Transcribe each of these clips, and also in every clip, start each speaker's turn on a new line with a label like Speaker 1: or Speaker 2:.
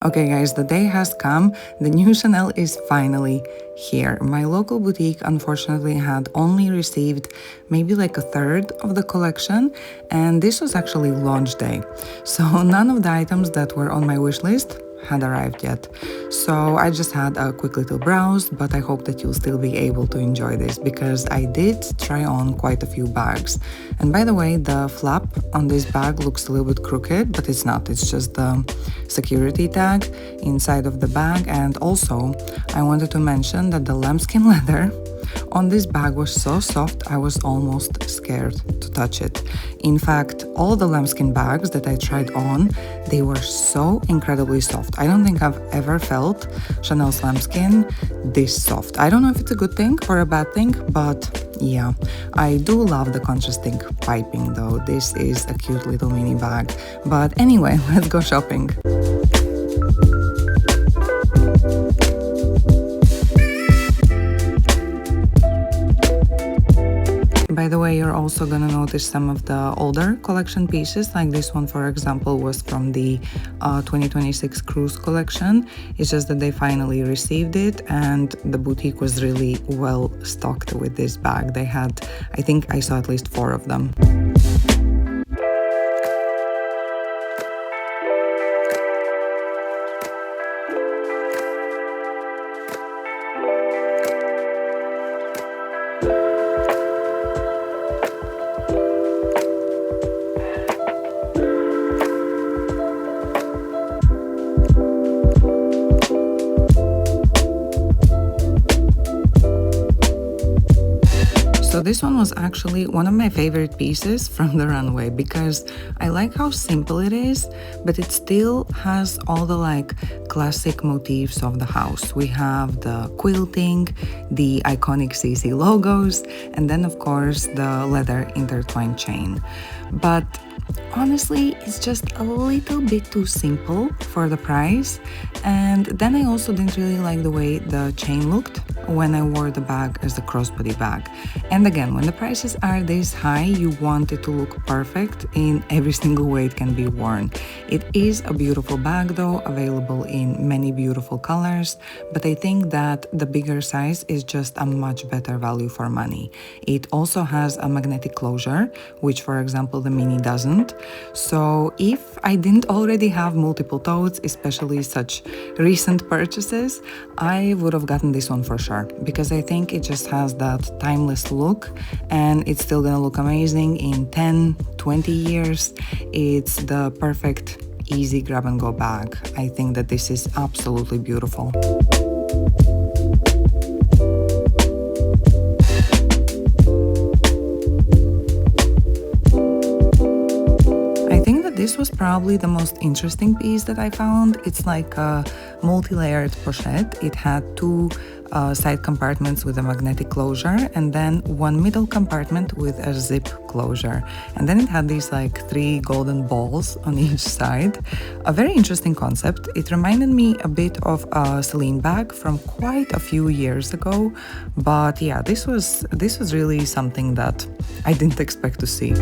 Speaker 1: Okay guys, the day has come. The new Chanel is finally here. My local boutique unfortunately had only received maybe like a third of the collection, and this was actually launch day. So none of the items that were on my wish list had arrived yet. So I just had a quick little browse, but I hope that you'll still be able to enjoy this because I did try on quite a few bags. And by the way, the flap on this bag looks a little bit crooked, but it's not. It's just the security tag inside of the bag. And also, I wanted to mention that the lambskin leather on this bag was so soft I was almost scared to touch it. In fact, all the lambskin bags that I tried on, they were so incredibly soft. I don't think I've ever felt Chanel's lambskin this soft. I don't know if it's a good thing or a bad thing, but yeah, I do love the contrasting piping though. This is a cute little mini bag. But anyway, let's go shopping. By the way, you're also gonna notice some of the older collection pieces, like this one, for example, was from the 2026 cruise collection. It's just that they finally received it, and the boutique was really well stocked with this bag. They had, I think I saw at least 4 of them. So this one was actually one of my favorite pieces from the runway because I like how simple it is, but it still has all the like classic motifs of the house. We have the quilting, the iconic CC logos, and then of course the leather intertwined chain. But honestly, it's just a little bit too simple for the price. And then I also didn't really like the way the chain looked when I wore the bag as a crossbody bag. And again, when the prices are this high, you want it to look perfect in every single way it can be worn. It is a beautiful bag though, available in many beautiful colors, but I think that the bigger size is just a much better value for money. It also has a magnetic closure, which for example the mini doesn't. So if I didn't already have multiple totes, especially such recent purchases, I would have gotten this one for sure, because I think it just has that timeless look and it's still gonna look amazing in 10, 20 years. It's the perfect easy grab and go bag. I think that this is absolutely beautiful. This was probably the most interesting piece that I found. It's like a multi-layered pochette. It had 2 side compartments with a magnetic closure and then 1 middle compartment with a zip closure. And then it had these like 3 golden balls on each side. A very interesting concept. It reminded me a bit of a Celine bag from quite a few years ago. But yeah, this was really something that I didn't expect to see.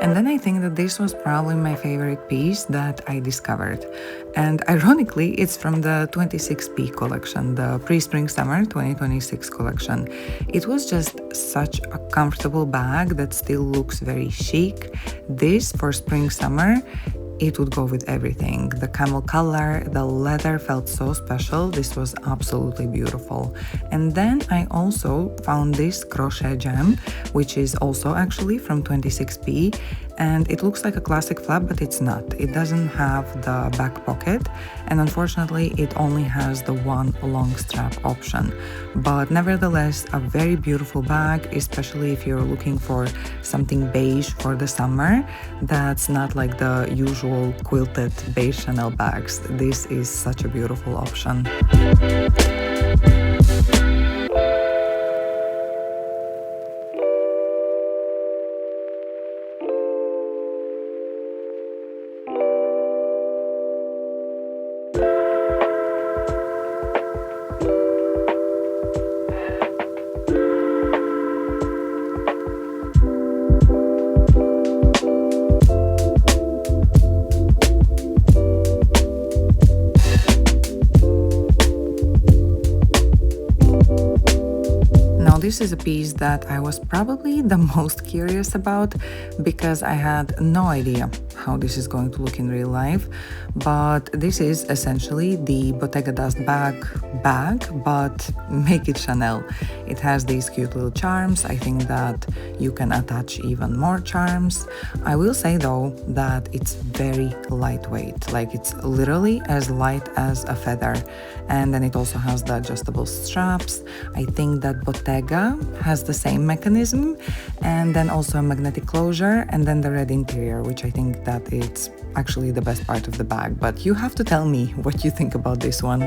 Speaker 1: And then I think that this was probably my favorite piece that I discovered. And ironically, it's from the 26P collection, the pre-spring-summer 2026 collection. It was just such a comfortable bag that still looks very chic. This for spring-summer, it would go with everything. The camel color, the leather felt so special. This was absolutely beautiful. And then I also found this crochet gem, which is also actually from 26P. And it looks like a classic flap, but it's not. It doesn't have the back pocket. And unfortunately, it only has the 1 long strap option. But nevertheless, a very beautiful bag, especially if you're looking for something beige for the summer. That's not like the usual quilted beige Chanel bags. This is such a beautiful option. Now, this is a piece that I was probably the most curious about because I had no idea how this is going to look in real life. But this is essentially the Bottega Dust bag, but make it Chanel. It has these cute little charms. I think that you can attach even more charms. I will say though that it's very lightweight, like it's literally as light as a feather. And then it also has the adjustable straps. I think that Bottega has the same mechanism, and then also a magnetic closure, and then the red interior, which I think that it's actually the best part of the bag. But you have to tell me what you think about this one.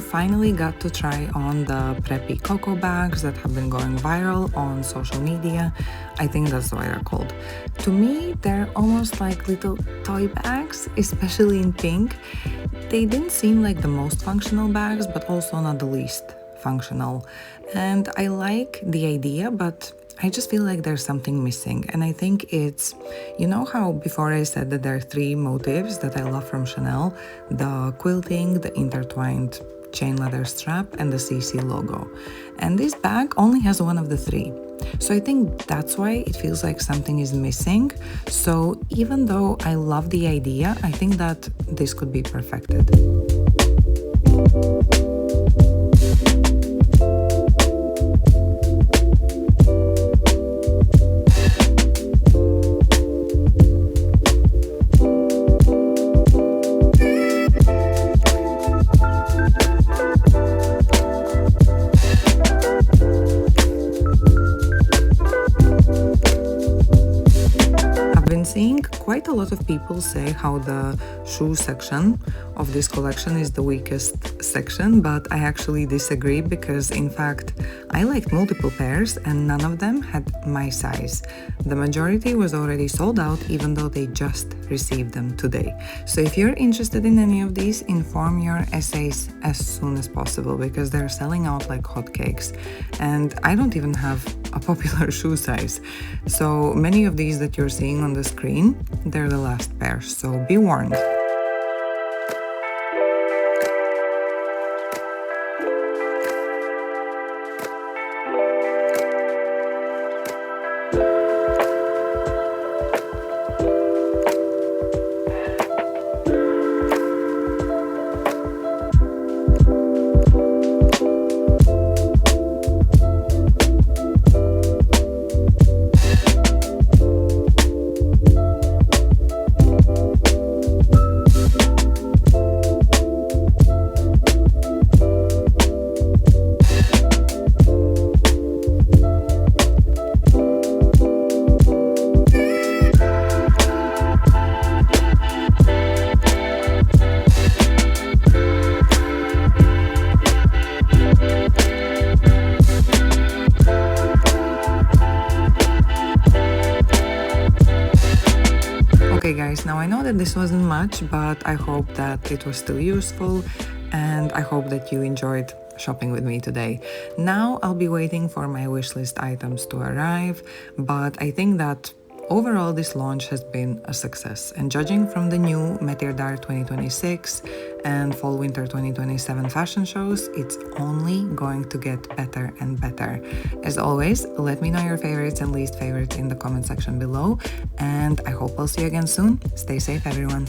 Speaker 1: Finally got to try on the Preppy Coco bags that have been going viral on social media. I think that's why they're called. To me, they're almost like little toy bags, especially in pink. They didn't seem like the most functional bags, but also not the least functional. And I like the idea, but I just feel like there's something missing. And I think it's, you know how before I said that there are three motifs that I love from Chanel: the quilting, the intertwined chain leather strap, and the CC logo. And this bag only has one of the three. So I think that's why it feels like something is missing. So even though I love the idea, I think that this could be perfected. Seeing quite a lot of people say how the shoe section of this collection is the weakest section, but I actually disagree because in fact I liked multiple pairs and none of them had my size. The majority was already sold out even though they just received them today. So if you're interested in any of these, inform your essays as soon as possible because they're selling out like hotcakes. And I don't even have a popular shoe size. So many of these that you're seeing on the screen, they're the last pair, so be warned. Okay guys, now I know that this wasn't much, but I hope that it was still useful and I hope that you enjoyed shopping with me today. Now I'll be waiting for my wishlist items to arrive, but I think that overall this launch has been a success, and judging from the new Métier d'Art 2026 and Fall Winter 2027 fashion shows, it's only going to get better and better. As always, let me know your favorites and least favorites in the comment section below, and I hope I'll see you again soon. Stay safe everyone.